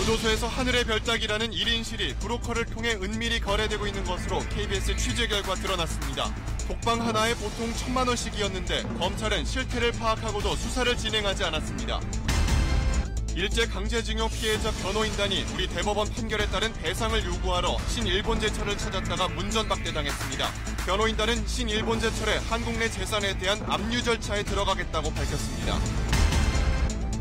교도소에서 하늘의 별따기라는 1인실이 브로커를 통해 은밀히 거래되고 있는 것으로 KBS 취재 결과 드러났습니다. 독방 하나에 보통 1,000만 원씩이었는데 검찰은 실태를 파악하고도 수사를 진행하지 않았습니다. 일제 강제징용 피해자 변호인단이 우리 대법원 판결에 따른 배상을 요구하러 신일본제철을 찾았다가 문전박대당했습니다. 변호인단은 신일본제철의 한국 내 재산에 대한 압류 절차에 들어가겠다고 밝혔습니다.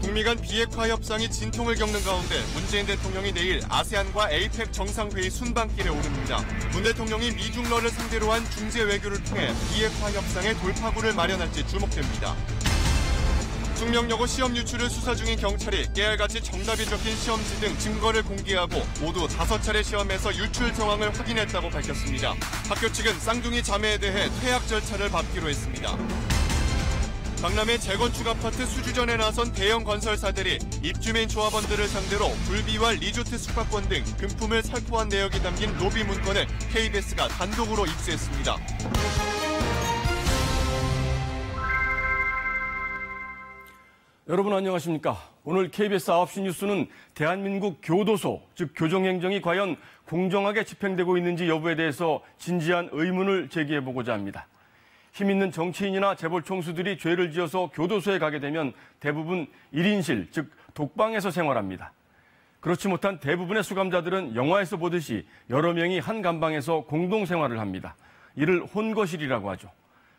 북미 간 비핵화 협상이 진통을 겪는 가운데 문재인 대통령이 내일 아세안과 에이펙 정상회의 순방길에 오릅니다. 문 대통령이 미중러를 상대로 한 중재 외교를 통해 비핵화 협상의 돌파구를 마련할지 주목됩니다. 숙명여고 시험 유출을 수사 중인 경찰이 깨알같이 정답이 적힌 시험지 등 증거를 공개하고 모두 5차례 시험에서 유출 정황을 확인했다고 밝혔습니다. 학교 측은 쌍둥이 자매에 대해 퇴학 절차를 밟기로 했습니다. 강남의 재건축 아파트 수주전에 나선 대형 건설사들이 입주민 조합원들을 상대로 불비와 리조트 숙박권 등 금품을 살포한 내역이 담긴 로비 문건을 KBS가 단독으로 입수했습니다. 여러분 안녕하십니까? 오늘 KBS 9시 뉴스는 대한민국 교도소, 즉 교정행정이 과연 공정하게 집행되고 있는지 여부에 대해서 진지한 의문을 제기해보고자 합니다. 힘 있는 정치인이나 재벌 총수들이 죄를 지어서 교도소에 가게 되면 대부분 1인실, 즉 독방에서 생활합니다. 그렇지 못한 대부분의 수감자들은 영화에서 보듯이 여러 명이 한 감방에서 공동 생활을 합니다. 이를 혼거실이라고 하죠.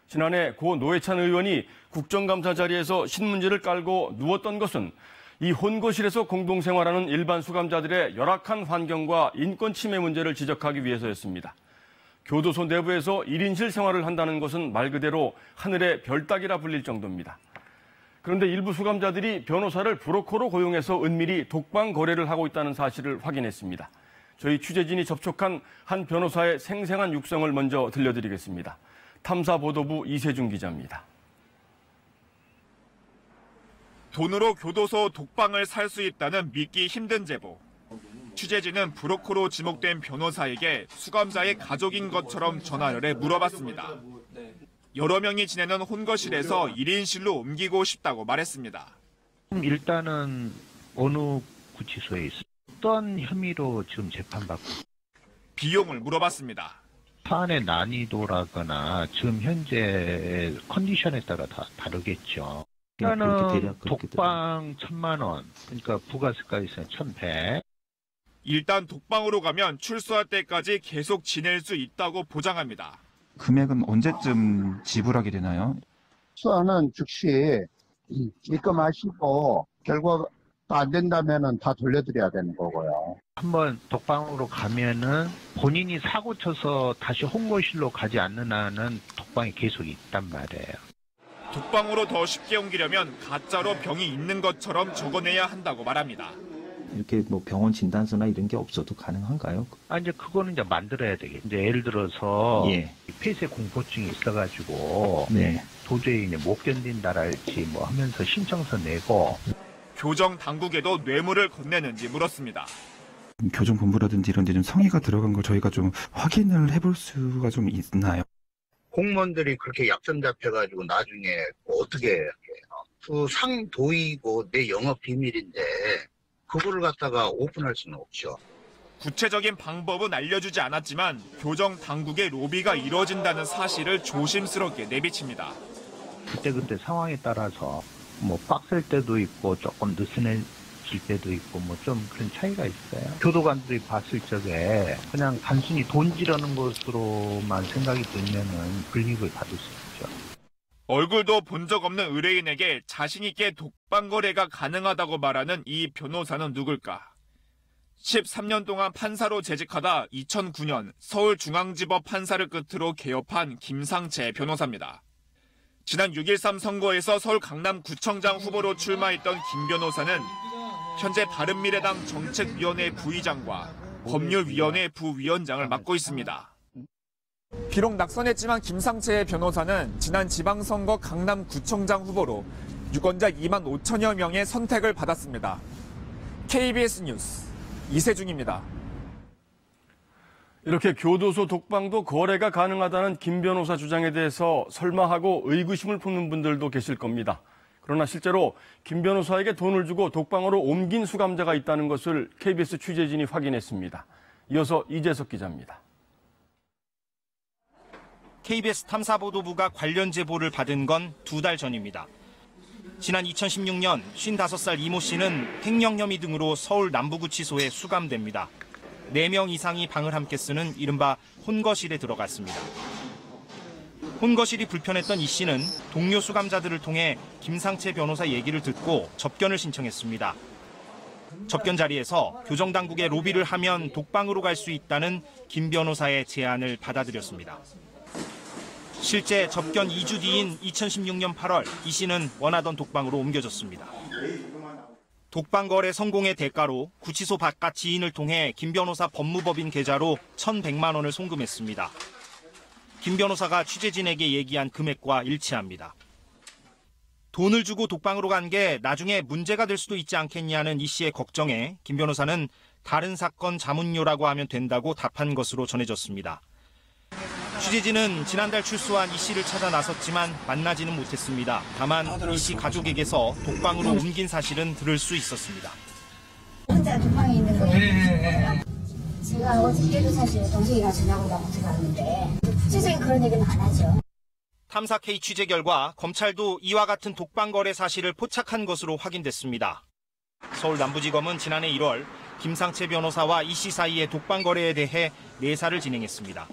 지난해 고 노회찬 의원이 국정감사 자리에서 신문지를 깔고 누웠던 것은 이 혼거실에서 공동 생활하는 일반 수감자들의 열악한 환경과 인권 침해 문제를 지적하기 위해서였습니다. 교도소 내부에서 1인실 생활을 한다는 것은 말 그대로 하늘의 별따기라 불릴 정도입니다. 그런데 일부 수감자들이 변호사를 브로커로 고용해서 은밀히 독방 거래를 하고 있다는 사실을 확인했습니다. 저희 취재진이 접촉한 한 변호사의 생생한 육성을 먼저 들려드리겠습니다. 탐사보도부 이세중 기자입니다. 돈으로 교도소 독방을 살 수 있다는 믿기 힘든 제보. 취재진은 브로커로 지목된 변호사에게 수감자의 가족인 것처럼 전화를 해 물어봤습니다. 여러 명이 지내는 혼거실에서 1인실로 옮기고 싶다고 말했습니다. 일단은 어느 구치소에 있어? 어떤 혐의로 지금 재판받고? 비용을 물어봤습니다. 사안의 난이도라거나 지금 현재 컨디션에 따라 다 다르겠죠. 일단은 독방 1,000만 원, 그러니까 부가세까지 있으면 1,100. 일단 독방으로 가면 출소할 때까지 계속 지낼 수 있다고 보장합니다. 금액은 언제쯤 지불하게 되나요? 수사는 즉시 입금하시고 결과가 안 된다면은 다 돌려드려야 되는 거고요. 한번 독방으로 가면은 본인이 사고 쳐서 다시 혼거실로 가지 않는 한은 독방이 계속 있단 말이에요. 독방으로 더 쉽게 옮기려면 가짜로 병이 있는 것처럼 적어내야 한다고 말합니다. 이렇게 뭐 병원 진단서나 이런 게 없어도 가능한가요? 이제 그거는 이제 만들어야 되겠죠. 이제 예를 들어서 폐쇄 공포증이 있어가지고 도저히 이제 못 견딘다랄지 뭐 하면서 신청서 내고. 교정 당국에도 뇌물을 건네는지 물었습니다. 교정본부라든지 이런 데 좀 성의가 들어간 거 저희가 좀 확인을 해볼 수가 좀 있나요? 공무원들이 그렇게 약점 잡혀가지고 나중에 어떻게 해요? 그 상도이고 내 영업 비밀인데 그거를 갖다가 오픈할 수는 없죠. 구체적인 방법은 알려주지 않았지만 교정 당국의 로비가 이뤄진다는 사실을 조심스럽게 내비칩니다. 그때 상황에 따라서 뭐 빡셀 때도 있고 조금 느슨해질 때도 있고 뭐 좀 그런 차이가 있어요. 교도관들이 봤을 적에 그냥 단순히 돈 지르는 것으로만 생각이 들면은 불이익을 받을 수 있죠. 얼굴도 본 적 없는 의뢰인에게 자신 있게 독방 거래가 가능하다고 말하는 이 변호사는 누굴까? 13년 동안 판사로 재직하다 2009년 서울중앙지법 판사를 끝으로 개업한 김상채 변호사입니다. 지난 6.13 선거에서 서울 강남구청장 후보로 출마했던 김 변호사는 현재 바른미래당 정책위원회 부의장과 법률위원회 부위원장을 맡고 있습니다. 비록 낙선했지만 김상채 변호사는 지난 지방선거 강남구청장 후보로 유권자 2만 5천여 명의 선택을 받았습니다. KBS 뉴스 이세중입니다. 이렇게 교도소 독방도 거래가 가능하다는 김 변호사 주장에 대해서 설마 하고 의구심을 품는 분들도 계실 겁니다. 그러나 실제로 김 변호사에게 돈을 주고 독방으로 옮긴 수감자가 있다는 것을 KBS 취재진이 확인했습니다. 이어서 이재석 기자입니다. KBS 탐사보도부가 관련 제보를 받은 건 2달 전입니다. 지난 2016년 55살 이모 씨는 횡령 혐의 등으로 서울 남부구치소에 수감됩니다. 4명 이상이 방을 함께 쓰는 이른바 혼거실에 들어갔습니다. 혼거실이 불편했던 이 씨는 동료 수감자들을 통해 김상채 변호사 얘기를 듣고 접견을 신청했습니다. 접견 자리에서 교정당국에 로비를 하면 독방으로 갈 수 있다는 김 변호사의 제안을 받아들였습니다. 실제 접견 2주 뒤인 2016년 8월 이 씨는 원하던 독방으로 옮겨졌습니다. 독방 거래 성공의 대가로 구치소 바깥 지인을 통해 김 변호사 법무법인 계좌로 1,100만 원을 송금했습니다. 김 변호사가 취재진에게 얘기한 금액과 일치합니다. 돈을 주고 독방으로 간 게 나중에 문제가 될 수도 있지 않겠냐는 이 씨의 걱정에 김 변호사는 다른 사건 자문료라고 하면 된다고 답한 것으로 전해졌습니다. 취재진은 지난달 출소한 이 씨를 찾아 나섰지만 만나지는 못했습니다. 다만 이 씨 가족에게서 독방으로 옮긴 사실은 들을 수 있었습니다. 혼자 독방에 있는 거예요? 제가 어저께도 사실 동생이랑 전화온다고 들었는데 구체적인 그런 얘기는 안 하죠. 탐사 K 취재 결과 검찰도 이와 같은 독방 거래 사실을 포착한 것으로 확인됐습니다. 서울 남부지검은 지난해 1월 김상채 변호사와 이 씨 사이의 독방 거래에 대해 내사를 진행했습니다.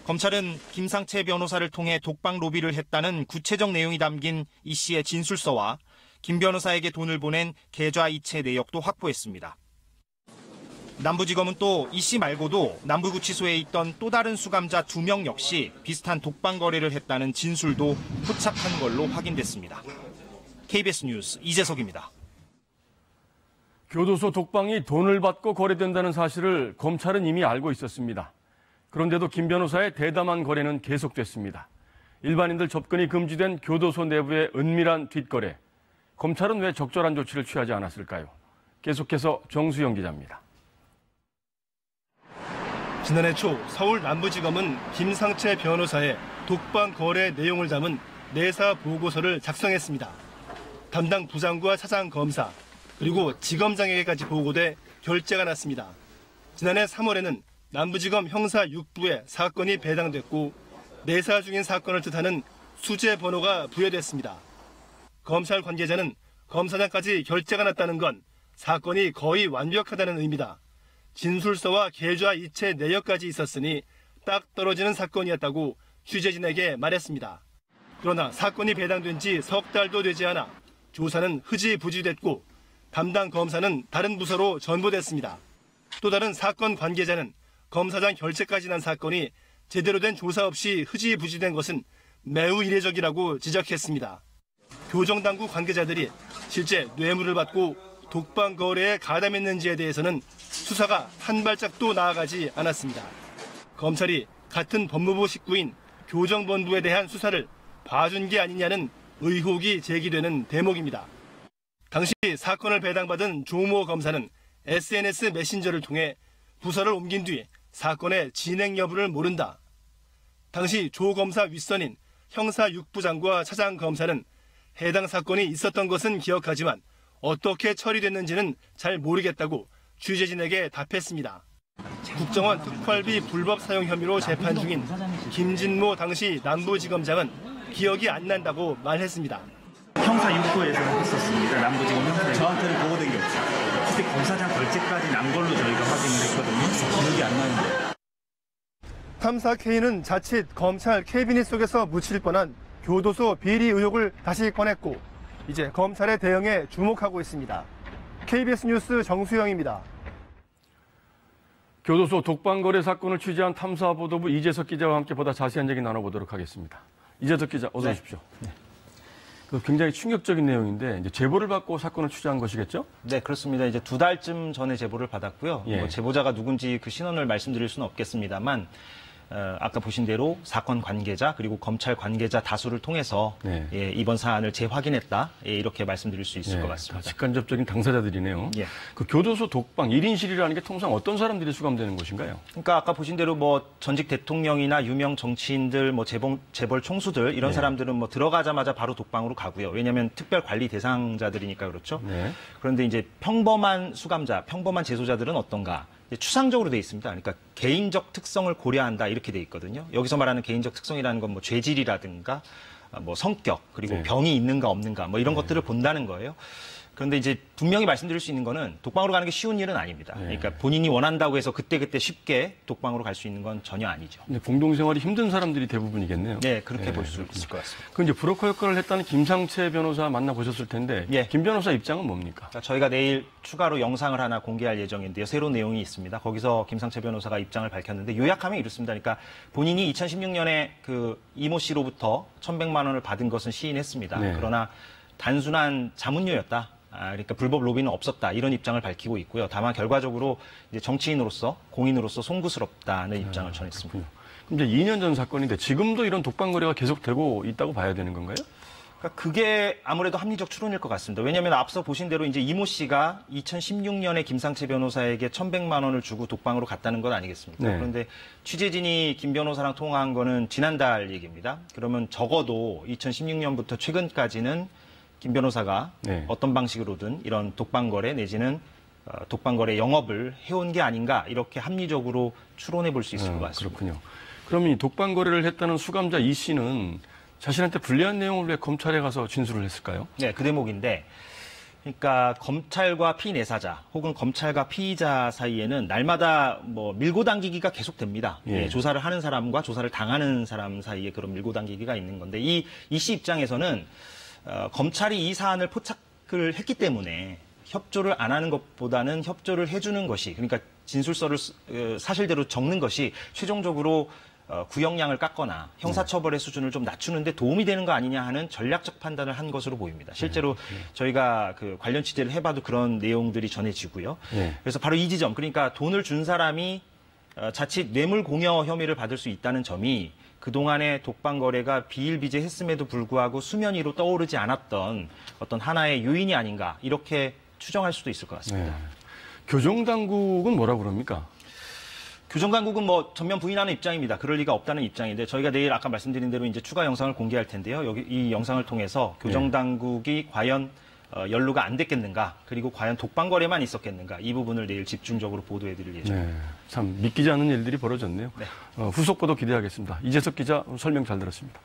검찰은 김상채 변호사를 통해 독방 로비를 했다는 구체적 내용이 담긴 이 씨의 진술서와 김 변호사에게 돈을 보낸 계좌 이체 내역도 확보했습니다. 남부지검은 또 이 씨 말고도 남부구치소에 있던 또 다른 수감자 2명 역시 비슷한 독방 거래를 했다는 진술도 포착한 걸로 확인됐습니다. KBS 뉴스 이재석입니다. 교도소 독방이 돈을 받고 거래된다는 사실을 검찰은 이미 알고 있었습니다. 그런데도 김 변호사의 대담한 거래는 계속됐습니다. 일반인들 접근이 금지된 교도소 내부의 은밀한 뒷거래. 검찰은 왜 적절한 조치를 취하지 않았을까요? 계속해서 정수영 기자입니다. 지난해 초 서울 남부지검은 김상채 변호사의 독방 거래 내용을 담은 내사 보고서를 작성했습니다. 담당 부장과 차장 검사 그리고 지검장에게까지 보고돼 결재가 났습니다. 지난해 3월에는 남부지검 형사 6부에 사건이 배당됐고 내사 중인 사건을 뜻하는 수재 번호가 부여됐습니다. 검찰 관계자는 검사장까지 결재가 났다는 건 사건이 거의 완벽하다는 의미다. 진술서와 계좌 이체 내역까지 있었으니 딱 떨어지는 사건이었다고 취재진에게 말했습니다. 그러나 사건이 배당된 지 석 달도 되지 않아 조사는 흐지부지됐고 담당 검사는 다른 부서로 전보됐습니다. 또 다른 사건 관계자는 검사장 결재까지 난 사건이 제대로 된 조사 없이 흐지부지된 것은 매우 이례적이라고 지적했습니다. 교정당국 관계자들이 실제 뇌물을 받고 독방 거래에 가담했는지에 대해서는 수사가 한 발짝도 나아가지 않았습니다. 검찰이 같은 법무부 식구인 교정본부에 대한 수사를 봐준 게 아니냐는 의혹이 제기되는 대목입니다. 당시 사건을 배당받은 조모 검사는 SNS 메신저를 통해 부서를 옮긴 뒤 사건의 진행 여부를 모른다. 당시 조 검사 윗선인 형사 6부장과 차장 검사는 해당 사건이 있었던 것은 기억하지만 어떻게 처리됐는지는 잘 모르겠다고 취재진에게 답했습니다. 국정원 특활비 불법 사용 혐의로 재판 중인 김진모 당시 남부지검장은 기억이 안 난다고 말했습니다. 형사 6부에서 했었습니다. 남부지검 형사. 저한테는 보고된 게 없어요. 그때 검사장 결재까지 난 걸로 저희가 확인을 했거든요. 기억이 안 나는데. 탐사 K는 자칫 검찰 캐비닛 속에서 묻힐 뻔한 교도소 비리 의혹을 다시 꺼냈고 이제 검찰의 대응에 주목하고 있습니다. KBS 뉴스 정수영입니다. 교도소 독방 거래 사건을 취재한 탐사보도부 이재석 기자와 함께 보다 자세한 얘기 나눠보도록 하겠습니다. 이재석 기자, 어서 오십시오. 네. 굉장히 충격적인 내용인데 이제 제보를 받고 사건을 취재한 것이겠죠? 네, 그렇습니다. 이제 2달쯤 전에 제보를 받았고요. 예. 제보자가 누군지 그 신원을 말씀드릴 수는 없겠습니다만 아까 보신 대로 사건 관계자 그리고 검찰 관계자 다수를 통해서 네. 예, 이번 사안을 재확인했다. 예, 이렇게 말씀드릴 수 있을 네, 것 같습니다. 직간접적인 당사자들이네요. 예. 그 교도소 독방 1인실이라는 게 통상 어떤 사람들이 수감되는 곳인가요? 그러니까 아까 보신 대로 뭐 전직 대통령이나 유명 정치인들, 뭐 재벌 총수들 이런 네. 사람들은 뭐 들어가자마자 바로 독방으로 가고요. 왜냐하면 특별 관리 대상자들이니까 그렇죠. 네. 그런데 이제 평범한 수감자, 평범한 재소자들은 어떤가? 추상적으로 돼 있습니다. 그러니까 개인적 특성을 고려한다 이렇게 돼 있거든요. 여기서 말하는 개인적 특성이라는 건 뭐 죄질이라든가 뭐 성격 그리고 네. 병이 있는가 없는가 뭐 이런 것들을 본다는 거예요. 그런데 이제 분명히 말씀드릴 수 있는 거는 독방으로 가는 게 쉬운 일은 아닙니다. 네. 그러니까 본인이 원한다고 해서 그때그때 쉽게 독방으로 갈 수 있는 건 전혀 아니죠. 근데 공동생활이 힘든 사람들이 대부분이겠네요. 네, 그렇게 네, 볼 수 있을 것 같습니다. 그 이제 브로커 역할을 했다는 김상채 변호사 만나보셨을 텐데, 예. 김 변호사 입장은 뭡니까? 그러니까 저희가 내일 추가로 영상을 하나 공개할 예정인데요. 새로운 내용이 있습니다. 거기서 김상채 변호사가 입장을 밝혔는데 요약하면 이렇습니다. 그러니까 본인이 2016년에 그 이모 씨로부터 1,100만 원을 받은 것은 시인했습니다. 네. 그러나 단순한 자문료였다. 그러니까 불법 로비는 없었다. 이런 입장을 밝히고 있고요. 다만 결과적으로 이제 정치인으로서 공인으로서 송구스럽다는 입장을 전했습니다. 그럼 이제 2년 전 사건인데 지금도 이런 독방 거래가 계속되고 있다고 봐야 되는 건가요? 그러니까 그게 아무래도 합리적 추론일 것 같습니다. 왜냐하면 앞서 보신 대로 이제 이모 씨가 2016년에 김상채 변호사에게 1,100만 원을 주고 독방으로 갔다는 것 아니겠습니까? 네. 그런데 취재진이 김 변호사랑 통화한 거는 지난달 얘기입니다. 그러면 적어도 2016년부터 최근까지는 김 변호사가 네. 어떤 방식으로든 이런 독방 거래 내지는 독방 거래 영업을 해온 게 아닌가 이렇게 합리적으로 추론해 볼 수 있을 것 같습니다. 그렇군요. 그럼 이 독방 거래를 했다는 수감자 이 씨는 자신한테 불리한 내용을 왜 검찰에 가서 진술을 했을까요? 네, 그 대목인데, 그러니까 검찰과 피내사자 혹은 검찰과 피의자 사이에는 날마다 뭐 밀고 당기기가 계속됩니다. 예. 예, 조사를 하는 사람과 조사를 당하는 사람 사이에 그런 밀고 당기기가 있는 건데 이 씨 입장에서는 검찰이 이 사안을 포착을 했기 때문에 협조를 안 하는 것보다는 협조를 해주는 것이 그러니까 진술서를 사실대로 적는 것이 최종적으로 구형량을 깎거나 형사처벌의 수준을 좀 낮추는 데 도움이 되는 거 아니냐 하는 전략적 판단을 한 것으로 보입니다. 실제로 저희가 그 관련 취재를 해봐도 그런 내용들이 전해지고요. 네. 그래서 바로 이 지점, 그러니까 돈을 준 사람이 자칫 뇌물 공여 혐의를 받을 수 있다는 점이 그동안의 독방 거래가 비일비재했음에도 불구하고 수면 위로 떠오르지 않았던 어떤 하나의 요인이 아닌가 이렇게 추정할 수도 있을 것 같습니다. 네. 교정당국은 뭐라고 그럽니까? 교정당국은 뭐 전면 부인하는 입장입니다. 그럴 리가 없다는 입장인데 저희가 내일 아까 말씀드린 대로 이제 추가 영상을 공개할 텐데요. 여기 이 영상을 통해서 교정당국이 과연 연루가 안 됐겠는가 그리고 과연 독방 거래만 있었겠는가 이 부분을 내일 집중적으로 보도해드릴 예정입니다. 네. 참 믿기지 않는 일들이 벌어졌네요. 네. 후속 보도 기대하겠습니다. 이재석 기자 설명 잘 들었습니다.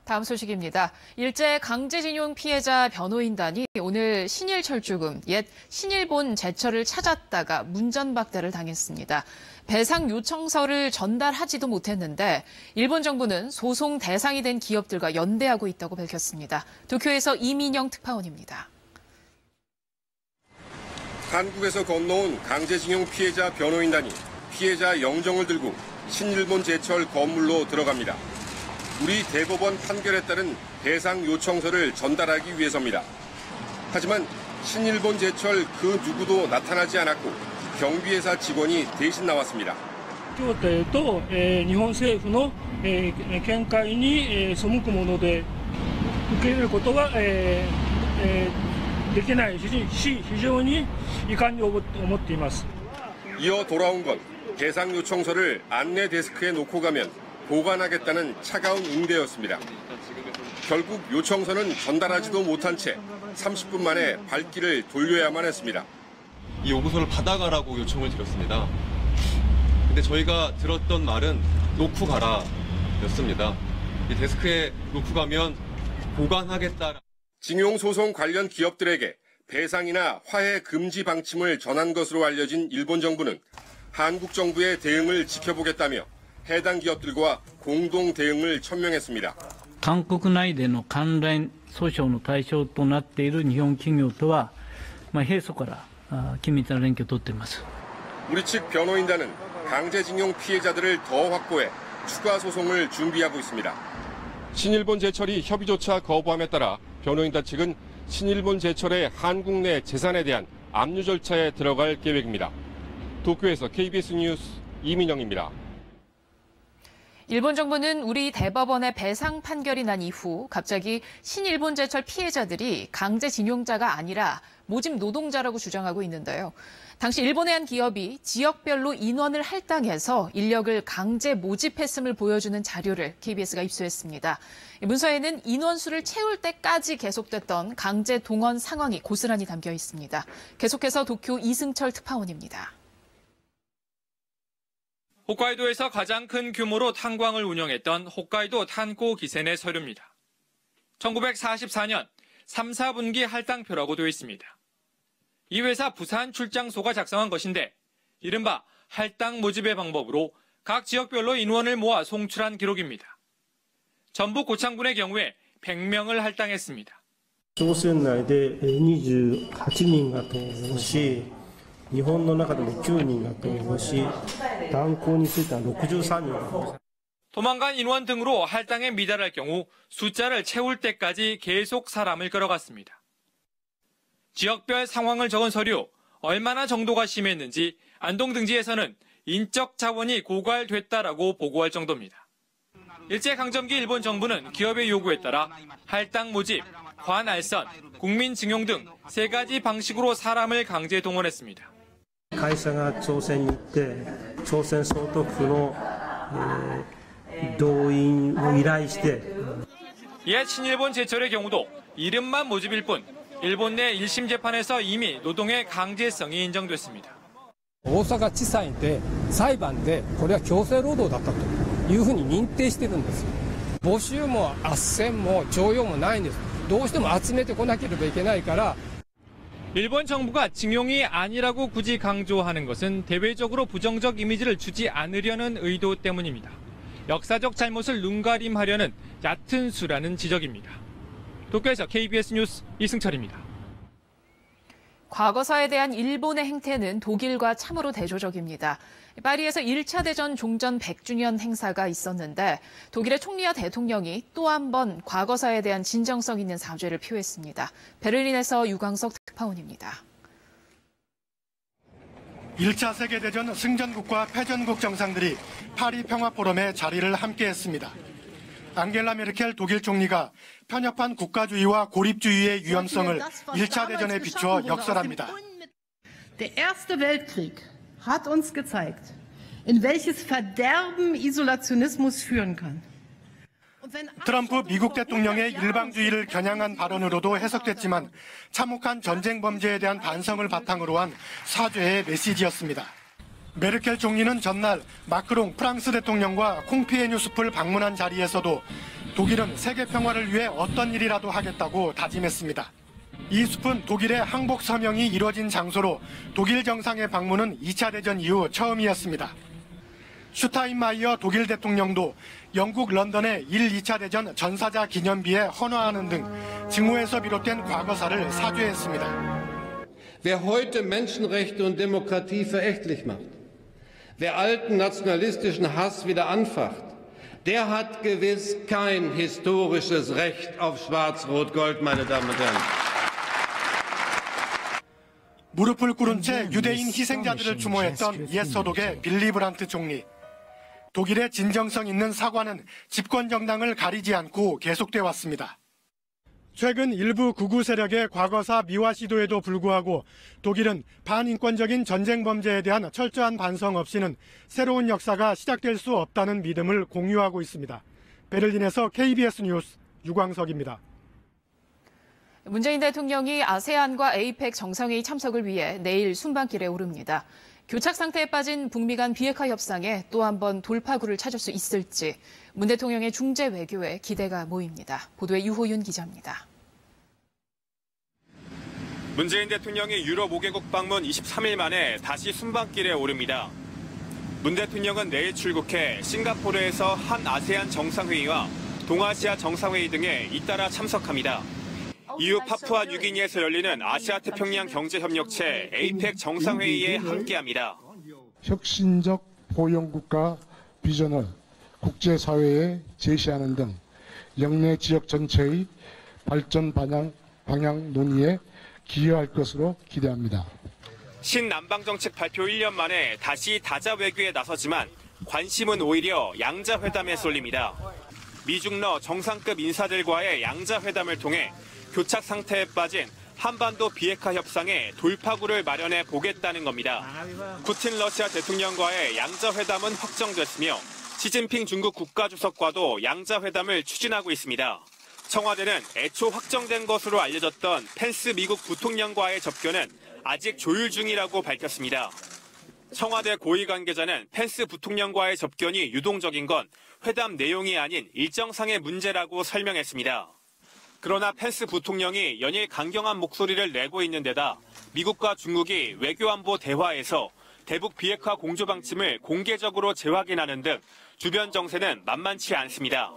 다음 소식입니다. 일제 강제징용 피해자 변호인단이 오늘 신일철주금, 옛 신일본 제철을 찾았다가 문전박대를 당했습니다. 배상 요청서를 전달하지도 못했는데 일본 정부는 소송 대상이 된 기업들과 연대하고 있다고 밝혔습니다. 도쿄에서 이민영 특파원입니다. 한국에서 건너온 강제징용 피해자 변호인단이 피해자 영정을 들고 신일본 제철 건물로 들어갑니다. 우리 대법원 판결에 따른 배상 요청서를 전달하기 위해서입니다. 하지만 신일본 제철 그 누구도 나타나지 않았고 경비회사 직원이 대신 나왔습니다. 協定と日本政府の見解に背くもので受け入れることはできないし非常に遺憾に思っています。 이어 돌아온 건 배상 요청서를 안내 데스크에 놓고 가면 보관하겠다는 차가운 응대였습니다. 결국 요청서는 전달하지도 못한 채 30분 만에 발길을 돌려야만 했습니다. 이 요구서를 받아가라고 요청을 드렸습니다. 근데 저희가 들었던 말은 놓고 가라 였습니다. 이 데스크에 놓고 가면 보관하겠다. 징용소송 관련 기업들에게 배상이나 화해 금지 방침을 전한 것으로 알려진 일본 정부는 한국 정부의 대응을 지켜보겠다며 해당 기업들과 공동 대응을 천명했습니다. 韓国内での関連訴訟の対象となっている日本企業とは平素から緊密な連携を取っています。 우리 측 변호인단은 강제징용 피해자들을 더 확보해 추가 소송을 준비하고 있습니다. 신일본 제철이 협의조차 거부함에 따라 변호인단 측은 신일본 제철의 한국 내 재산에 대한 압류 절차에 들어갈 계획입니다. 도쿄에서 KBS 뉴스 이민영입니다. 일본 정부는 우리 대법원의 배상 판결이 난 이후 갑자기 신일본 제철 피해자들이 강제징용자가 아니라 모집 노동자라고 주장하고 있는데요. 당시 일본의 한 기업이 지역별로 인원을 할당해서 인력을 강제 모집했음을 보여주는 자료를 KBS가 입수했습니다. 문서에는 인원수를 채울 때까지 계속됐던 강제 동원 상황이 고스란히 담겨 있습니다. 계속해서 도쿄 이승철 특파원입니다. 홋카이도에서 가장 큰 규모로 탄광을 운영했던 홋카이도 탄코 기센의 서류입니다. 1944년 3, 4분기 할당표라고 되어 있습니다. 이 회사 부산 출장소가 작성한 것인데 이른바 할당 모집의 방법으로 각 지역별로 인원을 모아 송출한 기록입니다. 전북 고창군의 경우에 100명을 할당했습니다. 朝鮮内で28人が投票し、日本の中でも9人が投票し、炭鉱については63人。 도망간 인원 등으로 할당에 미달할 경우 숫자를 채울 때까지 계속 사람을 끌어갔습니다. 지역별 상황을 적은 서류, 얼마나 정도가 심했는지 안동등지에서는 인적 자원이 고갈됐다라고 보고할 정도입니다. 일제강점기 일본 정부는 기업의 요구에 따라 할당 모집, 관알선, 국민증용 등 3가지 방식으로 사람을 강제 동원했습니다. 会社が朝鮮に行って朝鮮総督府の動員を依頼して 옛 신일본 제철의 경우도 이름만 모집일 뿐 일본 내 1심 재판에서 이미 노동의 강제성이 인정됐습니다. 大阪地裁で裁判でこれは強制労働だったというふうに認定してるんですよ。募集も斡旋も徴用もないんです。どうしても集めてこなければいけないから 일본 정부가 징용이 아니라고 굳이 강조하는 것은 대외적으로 부정적 이미지를 주지 않으려는 의도 때문입니다. 역사적 잘못을 눈가림하려는 얕은 수라는 지적입니다. 도쿄에서 KBS 뉴스 이승철입니다. 과거사에 대한 일본의 행태는 독일과 참으로 대조적입니다. 파리에서 1차 대전 종전 100주년 행사가 있었는데 독일의 총리와 대통령이 또 한 번 과거사에 대한 진정성 있는 사죄를 표했습니다. 베를린에서 유광석 특파원입니다. 1차 세계대전 승전국과 패전국 정상들이 파리 평화포럼에 자리를 함께했습니다. 앙겔라 메르켈 독일 총리가 편협한 국가주의와 고립주의의 위험성을 1차 대전에 비추어 역설합니다. Der Erste Weltkrieg hat uns gezeigt, in welches Verderben Isolationismus führen kann. 트럼프 미국 대통령의 일방주의를 겨냥한 발언으로도 해석됐지만 참혹한 전쟁 범죄에 대한 반성을 바탕으로 한 사죄의 메시지였습니다. 메르켈 총리는 전날 마크롱 프랑스 대통령과 콩피에뉴 숲을 방문한 자리에서도 독일은 세계 평화를 위해 어떤 일이라도 하겠다고 다짐했습니다. 이 숲은 독일의 항복 서명이 이뤄진 장소로 독일 정상의 방문은 2차 대전 이후 처음이었습니다. 슈타인마이어 독일 대통령도 영국 런던의 1, 2차 대전 전사자 기념비에 헌화하는 등 증오에서 비롯된 과거사를 사죄했습니다. Wer heute Menschenrechte und Demokratie verächtlich macht, wer alten nationalistischen Hass wieder anfacht, der hat gewiss kein historisches Recht auf Schwarz-Rot-Gold, meine Damen und Herren. 무릎을 꿇은 채 유대인 희생자들을 추모했던 옛 서독의 빌리 브란트 총리. 독일의 진정성 있는 사과는 집권 정당을 가리지 않고 계속돼 왔습니다. 최근 일부 극우 세력의 과거사 미화 시도에도 불구하고 독일은 반인권적인 전쟁 범죄에 대한 철저한 반성 없이는 새로운 역사가 시작될 수 없다는 믿음을 공유하고 있습니다. 베를린에서 KBS 뉴스 유광석입니다. 문재인 대통령이 아세안과 에이펙 정상회의 참석을 위해 내일 순방길에 오릅니다. 교착 상태에 빠진 북미 간 비핵화 협상에 또 한 번 돌파구를 찾을 수 있을지 문 대통령의 중재 외교에 기대가 모입니다. 보도에 유호윤 기자입니다. 문재인 대통령이 유럽 5개국 방문 23일 만에 다시 순방길에 오릅니다. 문 대통령은 내일 출국해 싱가포르에서 한 아세안 정상회의와 동아시아 정상회의 등에 잇따라 참석합니다. 이후 파푸아 뉴기니에서 열리는 아시아 태평양 경제협력체 에이펙 정상회의에 함께합니다. 혁신적 포용국가 비전을 국제사회에 제시하는 등 영내 지역 전체의 발전 방향 논의에 기여할 것으로 기대합니다. 신남방정책 발표 1년 만에 다시 다자 외교에 나서지만 관심은 오히려 양자회담에 쏠립니다. 미중러 정상급 인사들과의 양자회담을 통해 교착 상태에 빠진 한반도 비핵화 협상에 돌파구를 마련해 보겠다는 겁니다. 푸틴 러시아 대통령과의 양자회담은 확정됐으며 시진핑 중국 국가주석과도 양자회담을 추진하고 있습니다. 청와대는 애초 확정된 것으로 알려졌던 펜스 미국 부통령과의 접견은 아직 조율 중이라고 밝혔습니다. 청와대 고위 관계자는 펜스 부통령과의 접견이 유동적인 건 회담 내용이 아닌 일정상의 문제라고 설명했습니다. 그러나 펜스 부통령이 연일 강경한 목소리를 내고 있는 데다 미국과 중국이 외교안보 대화에서 대북 비핵화 공조 방침을 공개적으로 재확인하는 등 주변 정세는 만만치 않습니다.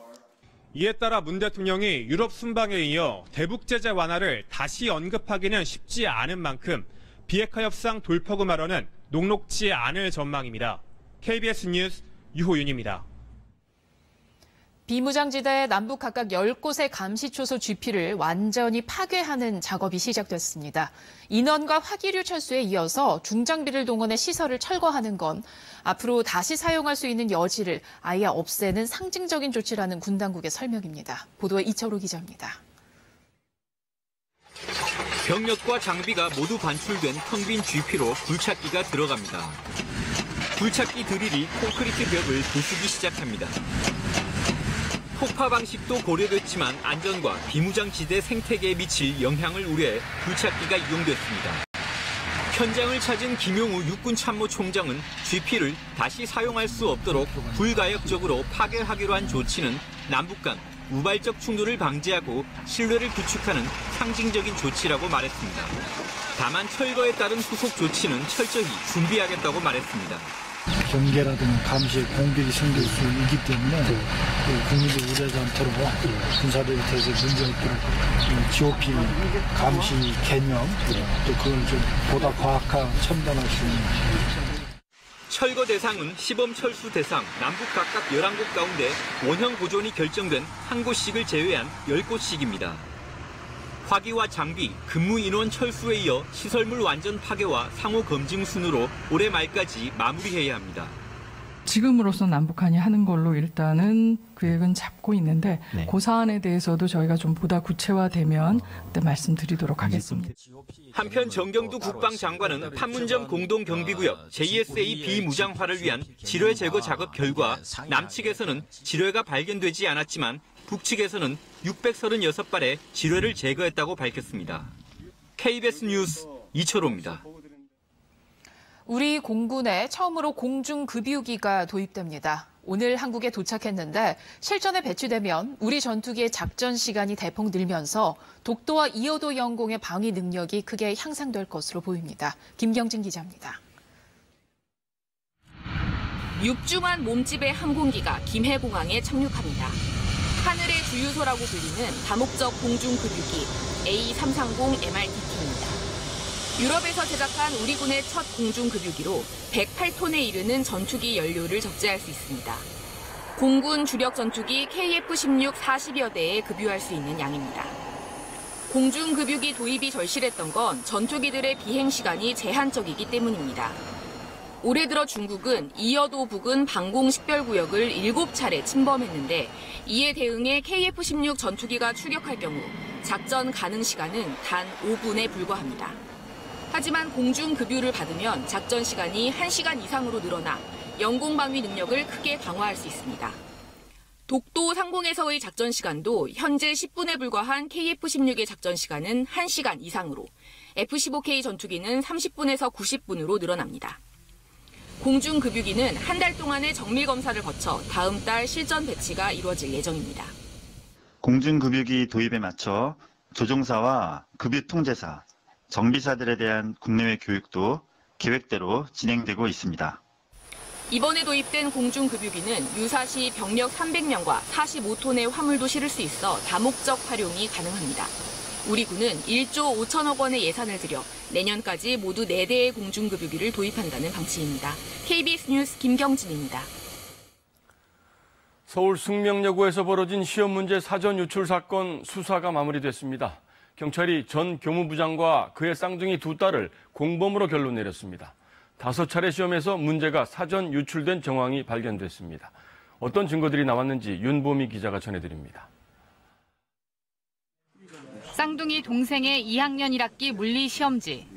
이에 따라 문 대통령이 유럽 순방에 이어 대북 제재 완화를 다시 언급하기는 쉽지 않은 만큼 비핵화 협상 돌파구 마련은 녹록지 않을 전망입니다. KBS 뉴스 유호윤입니다. 비무장지대 남북 각각 10곳의 감시초소 GP를 완전히 파괴하는 작업이 시작됐습니다. 인원과 화기류 철수에 이어서 중장비를 동원해 시설을 철거하는 건 앞으로 다시 사용할 수 있는 여지를 아예 없애는 상징적인 조치라는 군 당국의 설명입니다. 보도에 이철호 기자입니다. 병력과 장비가 모두 반출된 텅 빈 GP로 굴착기가 들어갑니다. 굴착기 드릴이 콘크리트 벽을 부수기 시작합니다. 폭파 방식도 고려됐지만 안전과 비무장지대 생태계에 미칠 영향을 우려해 굴착기가 이용됐습니다. 현장을 찾은 김용우 육군참모총장은 GP를 다시 사용할 수 없도록 불가역적으로 파괴하기로 한 조치는 남북 간 우발적 충돌을 방지하고 신뢰를 구축하는 상징적인 조치라고 말했습니다. 다만 철거에 따른 후속 조치는 철저히 준비하겠다고 말했습니다. 경계라든가 감시에 공백이 생길 수 있기 때문에 국민들 우려하지 않도록 군사력에 대해서 문제 없도록 GOP 감시 개념 또 그걸 좀 보다 과학화 첨단할 수 있는 철거 대상은 시범 철수 대상 남북 각각 11곳 가운데 원형 보존이 결정된 한 곳씩을 제외한 10곳씩입니다. 화기와 장비, 근무 인원 철수에 이어 시설물 완전 파괴와 상호 검증 순으로 올해 말까지 마무리해야 합니다. 지금으로서 남북한이 하는 걸로 일단은 계획은 잡고 있는데 그 사안에 대해서도 저희가 좀 보다 구체화되면 그때 말씀드리도록 하겠습니다. 한편 정경두 국방장관은 판문점 공동경비구역 JSA 비무장화를 위한 지뢰 제거 작업 결과 남측에서는 지뢰가 발견되지 않았지만 북측에서는 636발의 지뢰를 제거했다고 밝혔습니다. KBS 뉴스 이철호입니다. 우리 공군에 처음으로 공중급유기가 도입됩니다. 오늘 한국에 도착했는데 실전에 배치되면 우리 전투기의 작전 시간이 대폭 늘면서 독도와 이어도 영공의 방위 능력이 크게 향상될 것으로 보입니다. 김경진 기자입니다. 육중한 몸집의 항공기가 김해공항에 착륙합니다. 하늘의 주유소라고 불리는 다목적 공중급유기 A330MRTT입니다. 유럽에서 제작한 우리 군의 첫 공중급유기로 108톤에 이르는 전투기 연료를 적재할 수 있습니다. 공군 주력 전투기 KF-16 40여 대에 급유할 수 있는 양입니다. 공중급유기 도입이 절실했던 건 전투기들의 비행 시간이 제한적이기 때문입니다. 올해 들어 중국은 이어도 부근 방공 식별구역을 7차례 침범했는데 이에 대응해 KF-16 전투기가 출격할 경우 작전 가능 시간은 단 5분에 불과합니다. 하지만 공중급유를 받으면 작전 시간이 1시간 이상으로 늘어나 영공방위 능력을 크게 강화할 수 있습니다. 독도 상공에서의 작전 시간도 현재 10분에 불과한 KF-16의 작전 시간은 1시간 이상으로, F-15K 전투기는 30분에서 90분으로 늘어납니다. 공중급유기는 한 달 동안의 정밀검사를 거쳐 다음 달 실전 배치가 이루어질 예정입니다. 공중급유기 도입에 맞춰 조종사와 급유 통제사, 정비사들에 대한 국내외 교육도 계획대로 진행되고 있습니다. 이번에 도입된 공중급유기는 유사시 병력 300명과 45톤의 화물도 실을 수 있어 다목적 활용이 가능합니다. 우리 군은 1조 5천억 원의 예산을 들여 내년까지 모두 4대의 공중급유기를 도입한다는 방침입니다. KBS 뉴스 김경진입니다. 서울 승명여고에서 벌어진 시험 문제 사전 유출 사건 수사가 마무리됐습니다. 경찰이 전 교무부장과 그의 쌍둥이 두 딸을 공범으로 결론 내렸습니다. 5차례 시험에서 문제가 사전 유출된 정황이 발견됐습니다. 어떤 증거들이 나왔는지 윤보미 기자가 전해드립니다. 쌍둥이 동생의 2학년 1학기 물리 시험지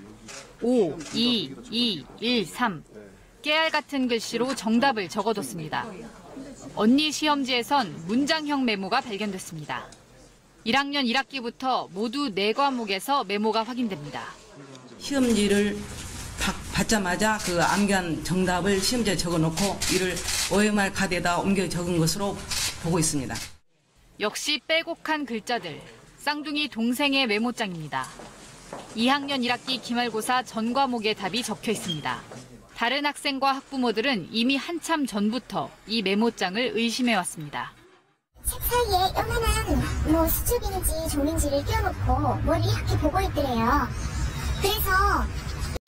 5, 2, 2, 1, 3 깨알 같은 글씨로 정답을 적어뒀습니다. 언니 시험지에선 문장형 메모가 발견됐습니다. 1학년 1학기부터 모두 4과목에서 메모가 확인됩니다. 시험지를 받자마자 그 암기한 정답을 시험지에 적어놓고 이를 OMR 카드에다 옮겨 적은 것으로 보고 있습니다. 역시 빼곡한 글자들, 쌍둥이 동생의 메모장입니다. 2학년 1학기 기말고사 전 과목의 답이 적혀 있습니다. 다른 학생과 학부모들은 이미 한참 전부터 이 메모장을 의심해왔습니다. 책 사이에 요만한 수첩인지 종인지를 띄워놓고 뭘 이렇게 보고 있더래요. 그래서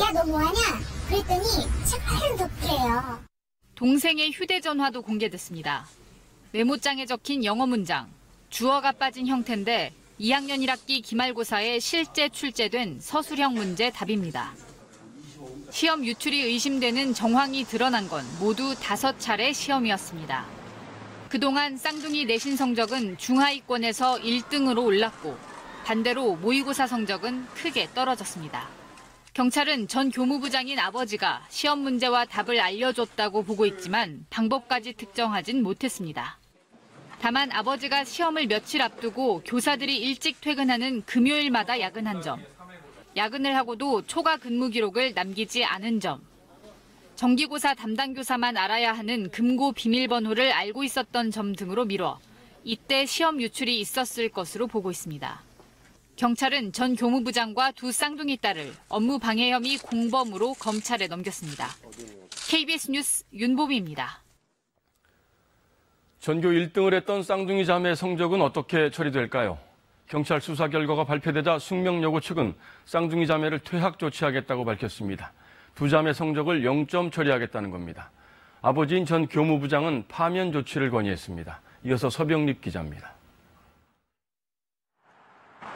야, 너 뭐하냐? 그랬더니 책 하얀 덮더래요. 동생의 휴대전화도 공개됐습니다. 메모장에 적힌 영어 문장, 주어가 빠진 형태인데 2학년 1학기 기말고사에 실제 출제된 서술형 문제 답입니다. 시험 유출이 의심되는 정황이 드러난 건 모두 5차례 시험이었습니다. 그동안 쌍둥이 내신 성적은 중하위권에서 1등으로 올랐고 반대로 모의고사 성적은 크게 떨어졌습니다. 경찰은 전 교무부장인 아버지가 시험 문제와 답을 알려줬다고 보고 있지만 방법까지 특정하진 못했습니다. 다만 아버지가 시험을 며칠 앞두고 교사들이 일찍 퇴근하는 금요일마다 야근한 점, 야근을 하고도 초과 근무 기록을 남기지 않은 점, 정기고사 담당 교사만 알아야 하는 금고 비밀번호를 알고 있었던 점 등으로 미뤄 이때 시험 유출이 있었을 것으로 보고 있습니다. 경찰은 전 교무부장과 두 쌍둥이 딸을 업무 방해 혐의 공범으로 검찰에 넘겼습니다. KBS 뉴스 윤보미입니다. 전교 1등을 했던 쌍둥이 자매 성적은 어떻게 처리될까요? 경찰 수사 결과가 발표되자 숙명여고 측은 쌍둥이 자매를 퇴학 조치하겠다고 밝혔습니다. 두 자매 성적을 0점 처리하겠다는 겁니다. 아버지인 전 교무부장은 파면 조치를 건의했습니다. 이어서 서병립 기자입니다.